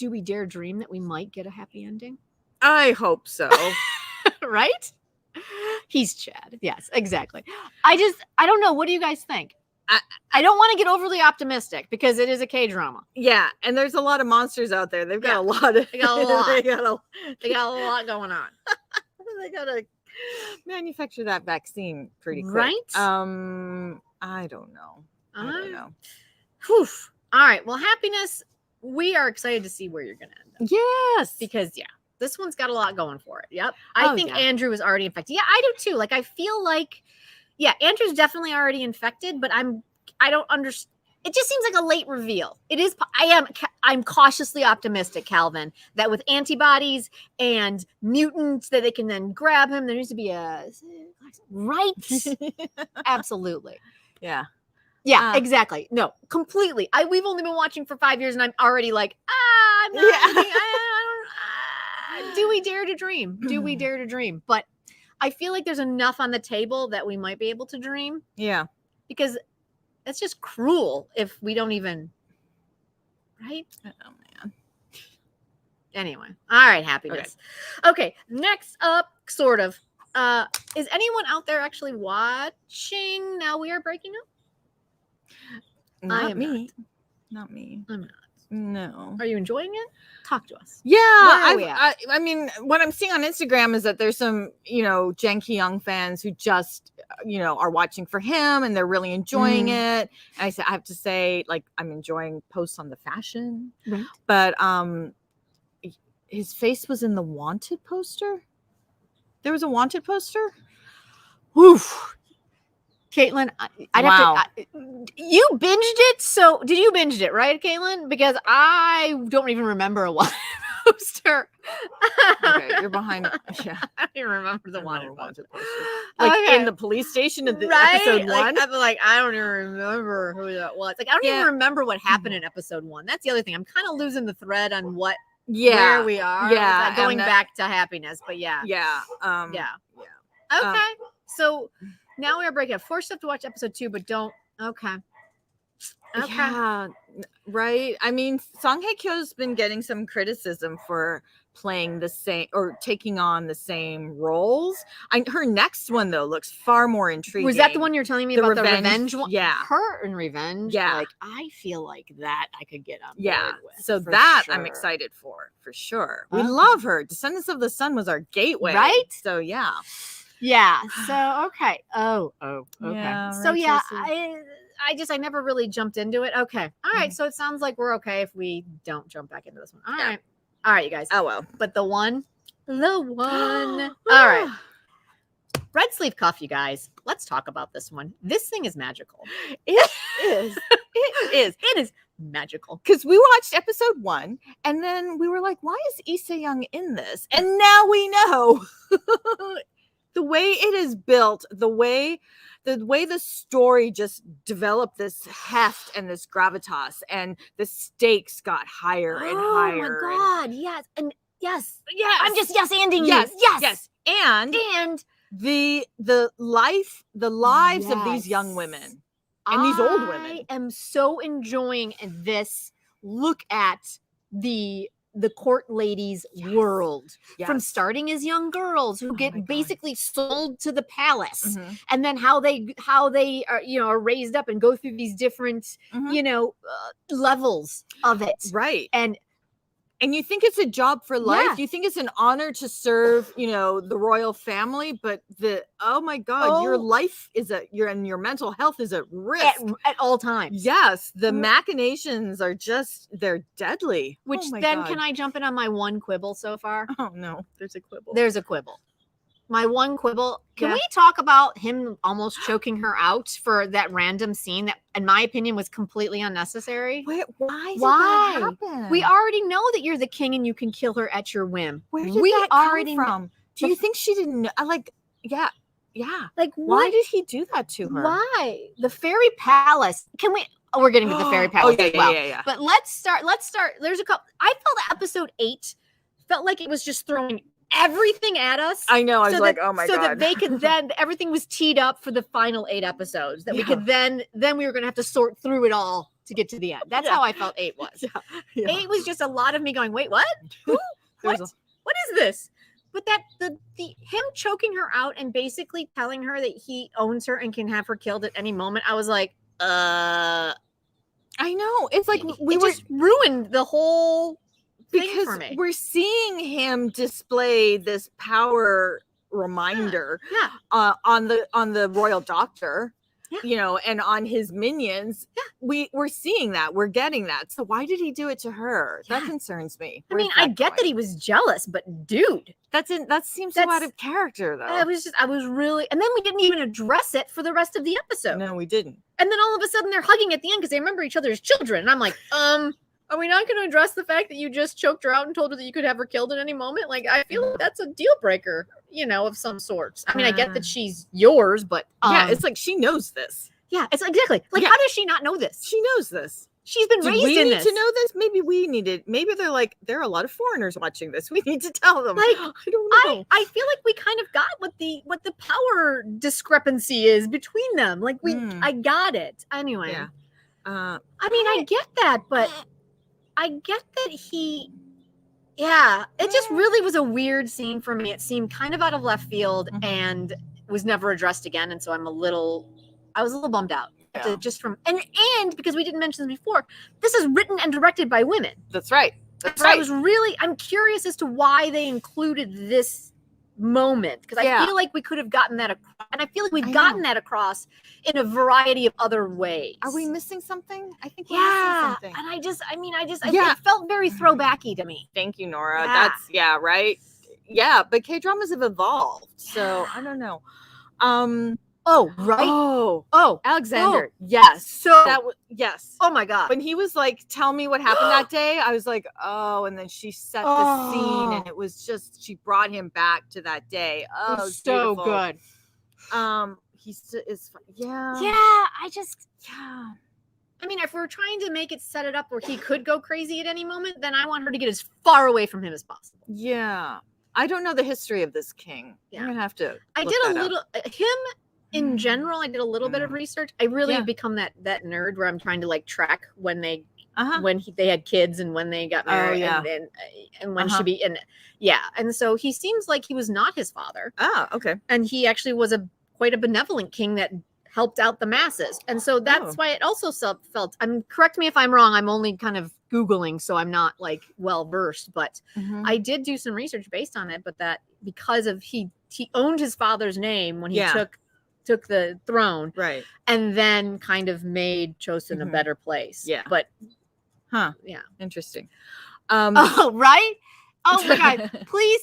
A: we dare dream that we might get a happy ending?
B: I hope so.
A: Right? He's Chad. Yes, exactly. I don't know. What do you guys think? I don't want to get overly optimistic because it is a K-drama.
B: Yeah, and there's a lot of monsters out there. They've got a lot of
A: they got a lot.
B: they got a
A: lot going on.
B: They gotta manufacture that vaccine pretty quick.
A: Right?
B: I don't know. I don't know.
A: Whew. All right. Well, happiness, we are excited to see where you're gonna end up.
B: Yes.
A: Because this one's got a lot going for it. Yep. I think Andrew is already infected. Yeah, I do too. Like, I feel like, Andrew's definitely already infected, but I don't understand. It just seems like a late reveal. It is. I'm cautiously optimistic, Calvin, that with antibodies and mutants that they can then grab him, there needs to be right. Absolutely.
B: Yeah.
A: Yeah, exactly. No, completely. We've only been watching for 5 years and I'm already like, I'm not do we dare to dream? Do we dare to dream? But I feel like there's enough on the table that we might be able to dream. Yeah. Because it's just cruel if we don't even, right? Oh, man. Anyway. All right, happiness. Okay, next up, sort of. Is anyone out there actually watching Now We Are Breaking Up?
B: Not me. Not me.
A: I'm not.
B: No.
A: Are you enjoying it? Talk to us.
B: Yeah. I mean, what I'm seeing on Instagram is that there's some, janky young fans who just, are watching for him and they're really enjoying it. And I have to say, like, I'm enjoying posts on the fashion. Right. But his face was in the Wanted poster. There was a Wanted poster. Oof.
A: Caitlin, I'd have to. You binged it, so did you binge it, right, Caitlin? Because I don't even remember a Wanted poster.
B: Okay, you're behind. Yeah,
A: I don't even remember the Wanted poster.
B: Like in the police station of the episode 1.
A: I don't even remember who that was. Like, I don't even remember what happened in episode 1. That's the other thing. I'm kind of losing the thread on where we are. Yeah, going back to happiness, but yeah. Okay, so. Now we are breaking up. Forced up to watch episode 2, but don't. Okay.
B: Yeah, right. I mean, Song Hye Kyo's been getting some criticism for playing the same or taking on the same roles. Her next one though looks far more intriguing.
A: Was that the one you're telling me about the revenge one?
B: Yeah,
A: her in Revenge.
B: Yeah,
A: like I feel like that I could get on.
B: Yeah,
A: with,
B: so that sure. I'm excited for sure. We love her. Descendants of the Sun was our gateway,
A: right?
B: So yeah.
A: Yeah. So okay. Oh. Okay.
B: Yeah,
A: so yeah, I never really jumped into it. Okay. All right. So it sounds like we're okay if we don't jump back into this one. All right. All right, you guys.
B: Oh well.
A: But the one. All right. Red sleeve cuff, you guys. Let's talk about this one. This thing is magical.
B: It is.
A: It is magical.
B: Because we watched episode 1 and then we were like, why is Lee Se-young in this? And now we know. The way it is built, the way the story just developed this heft and this gravitas, and the stakes got higher and higher.
A: Oh my God! Yes, and yes. I'm just yes-anding you. Yes.
B: And the lives of these young women and these old women.
A: I am so enjoying this look at the court ladies' world from starting as young girls who get basically sold to the palace, and then how they are are raised up and go through these different levels of it,
B: right?
A: And
B: you think it's a job for life. You think it's an honor to serve, the royal family, but oh my God, your life is your mental health is at risk
A: at all times.
B: Yes, the machinations are they're deadly.
A: Which then, can I jump in on my one quibble so far?
B: Oh no, there's a quibble.
A: There's a quibble. My one quibble. Can we talk about him almost choking her out for that random scene that, in my opinion, was completely unnecessary?
B: Why did that happen?
A: We already know that you're the king and you can kill her at your whim.
B: Where did that come from? Do you think she didn't know? Yeah.
A: Like,
B: why did he do that to her?
A: Why? The fairy palace. Can we? Oh, we're getting to the fairy palace as well.
B: Yeah.
A: But let's start. There's a couple. I felt episode 8 felt like it was just throwing everything at us.
B: I know. I was like, oh my God.
A: So that they could then, everything was teed up for the final 8 episodes. That we could then we were going to have to sort through it all to get to the end. That's how I felt 8 was. 8 was just a lot of me going, wait, what? Who? What? What is this? But that him choking her out and basically telling her that he owns her and can have her killed at any moment. I was like, I
B: know. It's like
A: we just ruined the whole thing
B: because
A: for me.
B: We're seeing him display this power reminder on the royal doctor. And on his minions, we're seeing that, we're getting that. So why did he do it to her? That concerns me.
A: I mean, I get that he was jealous, but dude,
B: that seems so out of character, though.
A: I was really, and then we didn't even address it for the rest of the episode.
B: No, we didn't.
A: And then all of a sudden they're hugging at the end because they remember each other as children. And I'm like, are we not going to address the fact that you just choked her out and told her that you could have her killed at any moment? Like, I feel like that's a deal breaker, of some sorts. I mean, I get that she's yours, but
B: it's like she knows this.
A: Yeah, it's exactly like how does she not know this?
B: She knows this.
A: She's been raised in this.
B: We need to know this. Maybe we needed. Maybe they're like there are a lot of foreigners watching this. We need to tell them.
A: Like
B: I don't know.
A: I feel like we kind of got what the power discrepancy is between them. Like I got it anyway.
B: Yeah.
A: I mean, I get that, but I get that he. Yeah, it just really was a weird scene for me. It seemed kind of out of left field and was never addressed again. And so I was a little bummed out. Just from and because we didn't mention this before, this is written and directed by women.
B: That's right.
A: I'm curious as to why they included this moment because I feel like we could have gotten that across, and I feel like we've gotten that across in a variety of other ways.
B: Are we missing something? I think we're missing something.
A: And it felt very throwbacky to me.
B: Thank you, Nora. That's right. Yeah, but K-dramas have evolved, so I don't know.
A: Oh, right.
B: Oh, Alexander. Yes.
A: So
B: that was yes.
A: Oh my God.
B: When he was like, "Tell me what happened that day," I was like, "Oh!" And then she set the scene, and it was just she brought him back to that day. Oh, it was
A: so
B: beautiful.
A: good.
B: He is. Yeah.
A: Yeah. I mean, if we're trying to make it set it up where he could go crazy at any moment, then I want her to get as far away from him as possible.
B: Yeah. I don't know the history of this king. Yeah. I'm gonna have to.
A: I did a little him. In general, I did a little bit of research. I really have become that nerd where I'm trying to like track when they they had kids and when they got married and when she be and so he seems like he was not his father.
B: Oh, okay.
A: And he actually was quite a benevolent king that helped out the masses, and so that's why it also felt. Correct me if I'm wrong. I'm only kind of Googling, so I'm not like well versed, but I did do some research based on it. But that because of he owned his father's name when he took the throne,
B: right,
A: and then kind of made Chosun a better place. But
B: interesting.
A: Right. Oh my God! Please,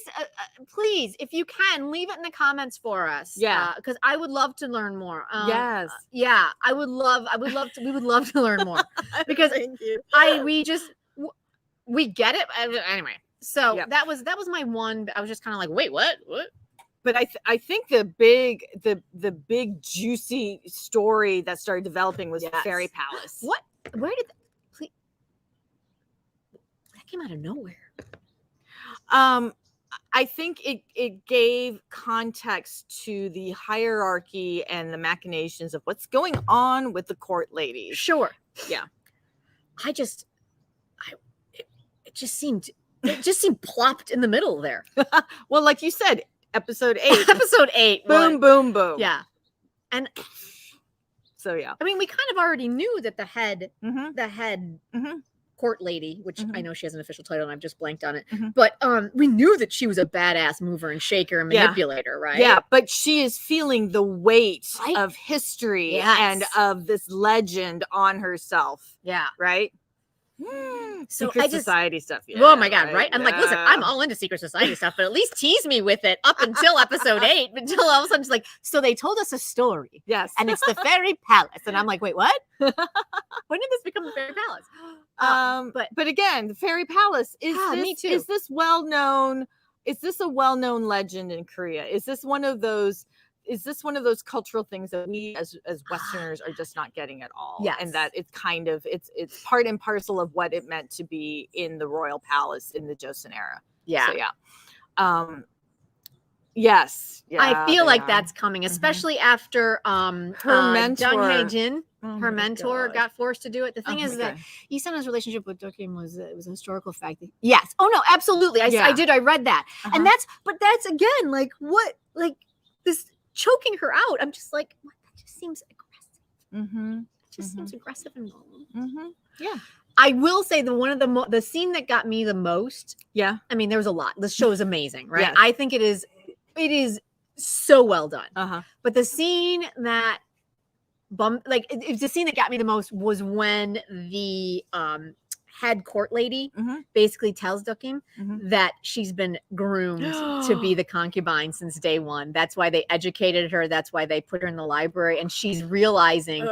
A: if you can, leave it in the comments for us. Because I would love to learn more.
B: Yes.
A: Yeah, I would love to. We would love to learn more because we get it anyway. So that was my one. I was just kind of like, wait, what?
B: But I think the big juicy story that started developing was Fairy Palace.
A: What? Where did that came out of nowhere?
B: I think it gave context to the hierarchy and the machinations of what's going on with the court ladies.
A: Sure.
B: Yeah.
A: It just seemed plopped in the middle there.
B: Well, like you said. Episode 8.
A: Episode 8.
B: Boom, boom, boom.
A: Yeah. And
B: so, yeah.
A: I mean, we kind of already knew that the head court lady, which I know she has an official title and I've just blanked on it, but we knew that she was a badass mover and shaker and manipulator, right?
B: Yeah, but she is feeling the weight of history and of this legend on herself.
A: Yeah.
B: Right?
A: So
B: Secret Society stuff. Yeah,
A: oh my God, right? I'm like, listen, I'm all into Secret Society stuff, but at least tease me with it up until episode 8, until all of a sudden it's like, so they told us a story.
B: Yes.
A: And it's the Fairy Palace. And I'm like, wait, what? When did this become the Fairy Palace?
B: But again, the Fairy Palace
A: me too.
B: Is this a well-known legend in Korea? Is this one of those is this one of those cultural things that we as Westerners are just not getting at all?
A: Yes.
B: And that it's kind of it's part and parcel of what it meant to be in the royal palace in the Joseon era.
A: Yeah.
B: So yeah. Yes. Yeah,
A: I feel like that's coming, especially after
B: her mentor.
A: Jung Hae-jin, her
B: my
A: mentor,
B: God.
A: got forced to do it. The thing
B: Oh
A: is
B: my
A: that
B: God.
A: Isena's relationship with Dokim was it was a historical fact. Yes. Oh no, absolutely. I did. I read that, and that's again like what like this choking her out. I'm just like, what? That just seems aggressive. It just seems aggressive and bold.
B: Yeah.
A: I will say the scene that got me the most.
B: Yeah.
A: I mean, there was a lot. This show is amazing, right?
B: Yes.
A: I think it is so well done. But the scene that it's the scene that got me the most was when the head court lady basically tells Dokim that she's been groomed to be the concubine since day one. That's why they educated her. That's why they put her in the library, and she's realizing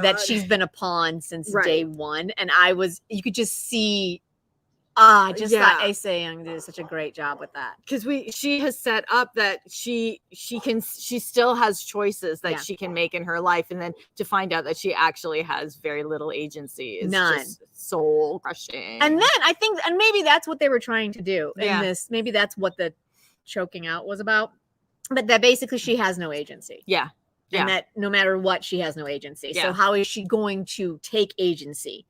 A: that she's been a pawn since day one. And you could just see. Thought Ae Se-young did such a great job with that,
B: because she has set up that she still has choices that she can make in her life, and then to find out that she actually has very little agency is just soul crushing.
A: And then I think, and maybe that's what they were trying to do in this. Maybe that's what the choking out was about, but that basically she has no agency. And that no matter what, she has no agency. So how is she going to take agency?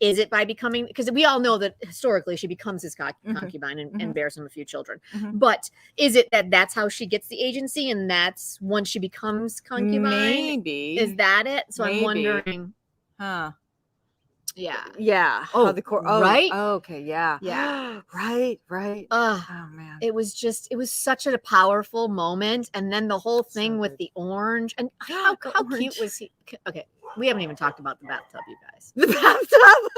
A: Is it by becoming, because we all know that historically she becomes his concubine and bears him a few children. But is it that that's how she gets the agency, and that's when she becomes concubine?
B: Maybe.
A: Is that it? So I'm wondering. Yeah.
B: Oh, the court. Oh,
A: right.
B: Oh, okay. Yeah. Right. Oh man.
A: It was such a powerful moment, and then the whole thing with the orange, and how cute was he? Okay, we haven't even talked about the bathtub, you guys.
B: The bathtub.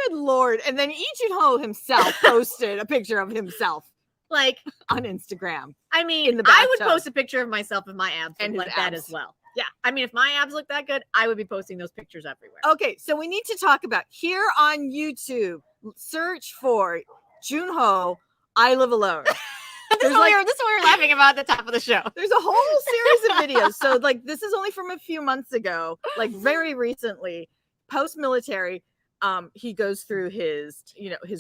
B: Good Lord! And then Lee Jun-ho himself posted a picture of himself,
A: like
B: on Instagram.
A: I mean, I would post a picture of myself if my abs looked like that as well. Yeah, I mean, if my abs look that good, I would be posting those pictures everywhere.
B: Okay, so we need to talk about here on YouTube. Search for Jun-ho, I Live Alone.
A: This is what we were laughing about at the top of the show.
B: There's a whole series of videos. So, like, this is only from a few months ago, like very recently, post-military. He goes through his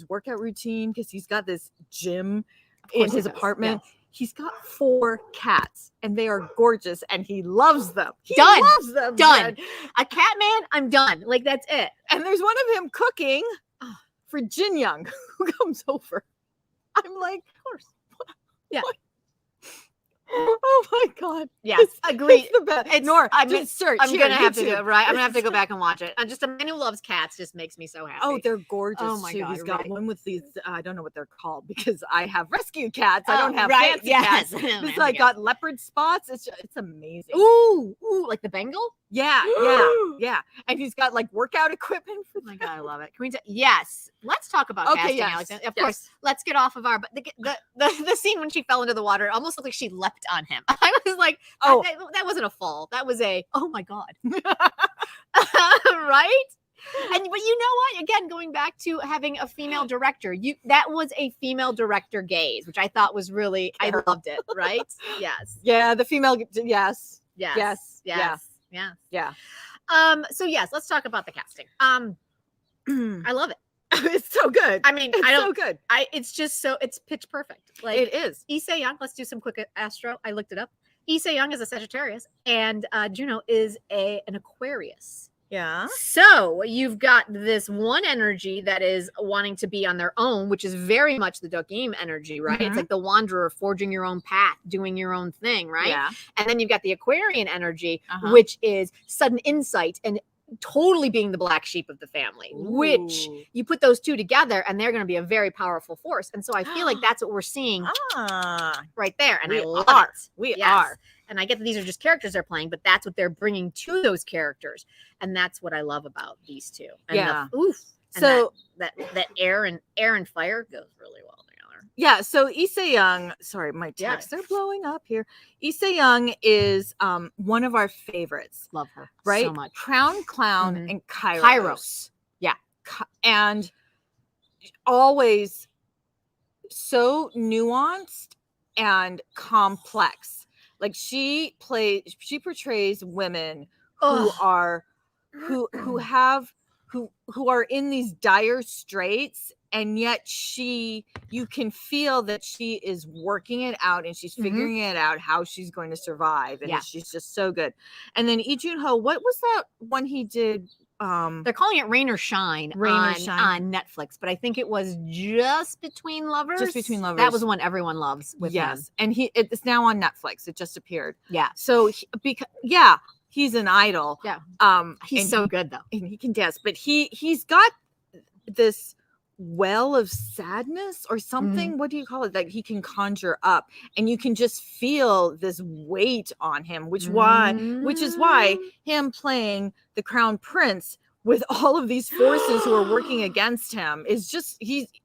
B: workout routine because he's got this gym in his apartment. Yes. He's got 4 cats, and they are gorgeous, and he loves them. He loves them.
A: Done. A cat man, I'm done. Like, that's it.
B: And there's one of him cooking for Jin Young, who comes over. I'm like, of course.
A: Yeah.
B: What? Oh my God.
A: Yes. Agree.
B: It's the best. Nora, just search.
A: I'm going to have to do it, right? I'm going to have to go back and watch it. Just a man who loves cats just makes me so happy.
B: Oh, they're gorgeous. Oh my God. He's got one with these, I don't know what they're called because I have rescue cats. I don't have fancy cats. It's like got leopard spots. It's amazing.
A: Ooh, like the Bengal?
B: Yeah. And he's got like workout equipment.
A: Oh my God, I love it. Can we yes. Let's talk about casting, Alexander. Of course, let's get off of our, but the scene when she fell into the water almost looked like she leapt on him. I was like, that wasn't a fall. That was oh my God. Right? But you know what? Again, going back to having a female director, that was a female director gaze, which I thought was really, I loved it, right? Yes.
B: Yeah, the female, yes.
A: Yeah. So yes, let's talk about the casting. I love it.
B: It's so good.
A: I mean,
B: it's so good.
A: It's just it's pitch perfect. Like
B: it is.
A: Lee Se-young, let's do some quick astro. I looked it up. Lee Se-young is a Sagittarius, and Juno is an Aquarius.
B: Yeah.
A: So you've got this one energy that is wanting to be on their own, which is very much the Dokim energy, right? It's like the wanderer, forging your own path, doing your own thing, right?
B: Yeah.
A: And then you've got the Aquarian energy, which is sudden insight and totally being the black sheep of the family. Which you put those two together and they're going to be a very powerful force. And so I feel like that's what we're seeing right there. And I love it.
B: We are.
A: And I get that these are just characters they're playing, but that's what they're bringing to those characters. And that's what I love about these two. And so that air and fire goes really well together.
B: Yeah. So Lee Se-young, sorry, my texts are blowing up here. Lee Se-young is one of our favorites.
A: Love her
B: right?
A: So much.
B: Crown Clown and Kairos.
A: Yeah.
B: And always so nuanced and complex. Like she portrays women who are who are in these dire straits, and yet you can feel that she is working it out and she's figuring it out how she's going to survive, and she's just so good. And then Lee Jun-ho, what was that one he did?
A: They're calling it Rain or Shine on Netflix, but I think it was Just Between Lovers.
B: Just Between Lovers.
A: That was the one everyone loves with him.
B: And it's now on Netflix. It just appeared.
A: Yeah.
B: So he's an idol.
A: Yeah. He's so good though.
B: And he can dance, but he's got this well of sadness or something. What do you call it, that he can conjure up, and you can just feel this weight on him, which is why him playing the crown prince with all of these forces who are working against him is just he's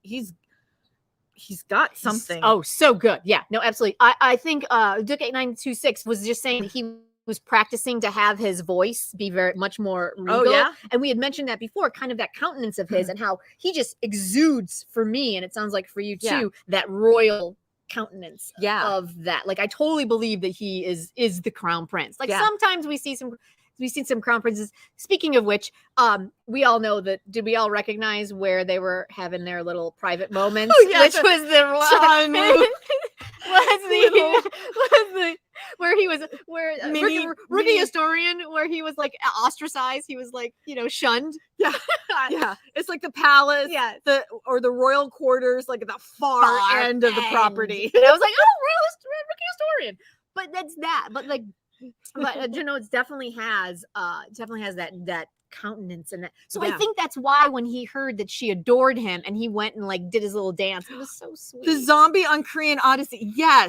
B: got something.
A: So good. Yeah, no, absolutely. I think Duke8926 was just saying that he was practicing to have his voice be very much more regal. And we had mentioned that before, kind of that countenance of his and how he just exudes, for me, and it sounds like for you too, that royal countenance of that. Like I totally believe that he is the crown prince. Like sometimes we've seen some crown princes. Speaking of which, we all know that. Did we all recognize where they were having their little private moments? Which was the Rookie Historian, where he was like ostracized. He was like, shunned.
B: Yeah. It's like the palace, or the royal quarters, like at the far end of the property.
A: And I was like, Rookie Historian. But that's that. But like, it definitely has that countenance and that. So I think that's why when he heard that she adored him and he went and like did his little dance, it was so sweet.
B: The zombie on Korean Odyssey, Hwa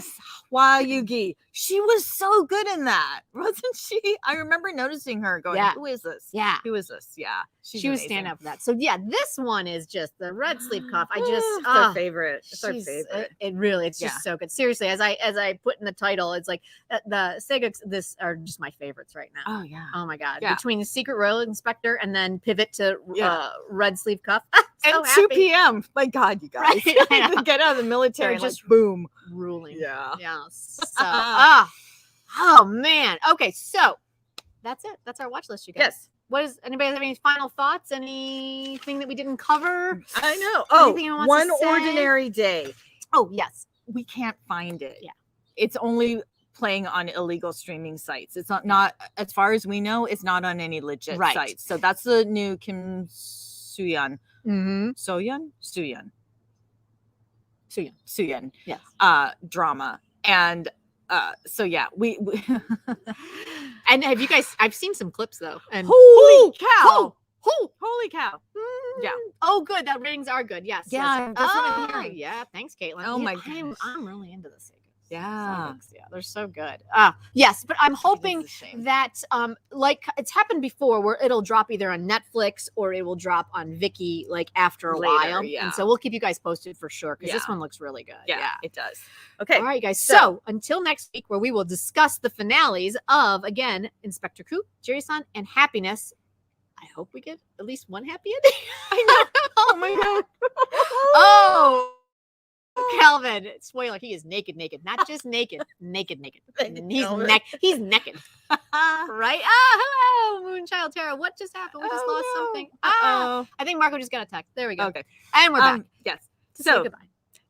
B: Yugi, she was so good in that, wasn't she? I remember noticing her going, who is this? Who is this? She was standing up for that. So this one is just the red sleeve cuff. It's our favorite. It's our favorite.
A: It's just so good. Seriously, as I put in the title, it's like the SAGEUK. This are just my favorites right now.
B: Oh yeah.
A: Oh my god. Between the Secret Royal Inspector and then pivot to red sleeve cuff.
B: And 2 p.m. My God, you guys. Get out of the military. Just boom.
A: Ruling.
B: Yeah.
A: So, oh man. Okay, so that's it. That's our watch list, you guys.
B: Yes.
A: Anybody have any final thoughts? Anything that we didn't cover?
B: I know. One Ordinary Day.
A: Oh, yes.
B: We can't find it.
A: Yeah.
B: It's only playing on illegal streaming sites. It's not as far as we know, it's not on any legit sites. So that's the new Kim Soo-yeon. Soo-yeon.
A: Yes.
B: Drama. And we
A: and have you guys, I've seen some clips though, and
B: holy cow. Holy cow. Yeah.
A: Oh, good. That ratings are good. Yes.
B: Yeah. That's what I'm hearing.
A: Yeah. Thanks, Caitlin.
B: Oh my goodness.
A: I'm really into this.
B: Yeah.
A: They're so good. Yes, but I'm hoping that like it's happened before where it'll drop either on Netflix or it will drop on Viki like after a while. Yeah. And so we'll keep you guys posted for sure, because this one looks really good.
B: Yeah, it does. Okay.
A: All right, guys. So until next week, where we will discuss the finales of, again, Inspector Coup, Jirisan, and Happiness. I hope we get at least one happy ending.
B: I know. Oh my God.
A: Oh, Calvin, spoiler, he is naked, not just naked. He's naked. Right? Hello, Moonchild Tara. What just happened? We just lost something. I think Marco just got a text. There we go.
B: Okay.
A: And we're back.
B: Yes.
A: So goodbye.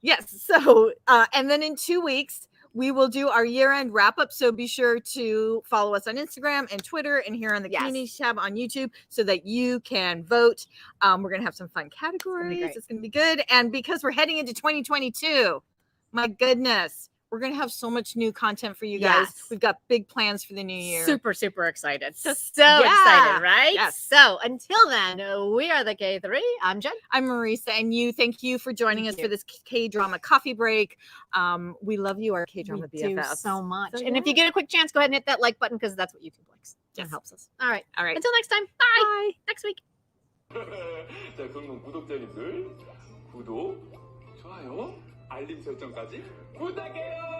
B: Yes. So, and then in 2 weeks, we will do our year-end wrap-up. So be sure to follow us on Instagram and Twitter and here on the community tab on YouTube so that you can vote. We're going to have some fun categories. It's going to be good. And because we're heading into 2022, my goodness, we're going to have so much new content for you guys. We've got big plans for the new year.
A: Super, super excited. So excited, right? Yes. So until then, we are the K3. I'm Jen.
B: I'm Marisa. And thank you for joining us for this K-drama coffee break. We love you, our K-drama BFFs.
A: We do so much. So, and if you get a quick chance, go ahead and hit that like button, because that's what YouTube likes. That helps us. All right. Until next time. Bye. Next week.
C: 자, 그럼 구독자님들 구독, 좋아요, 알림 설정까지 부탁해요.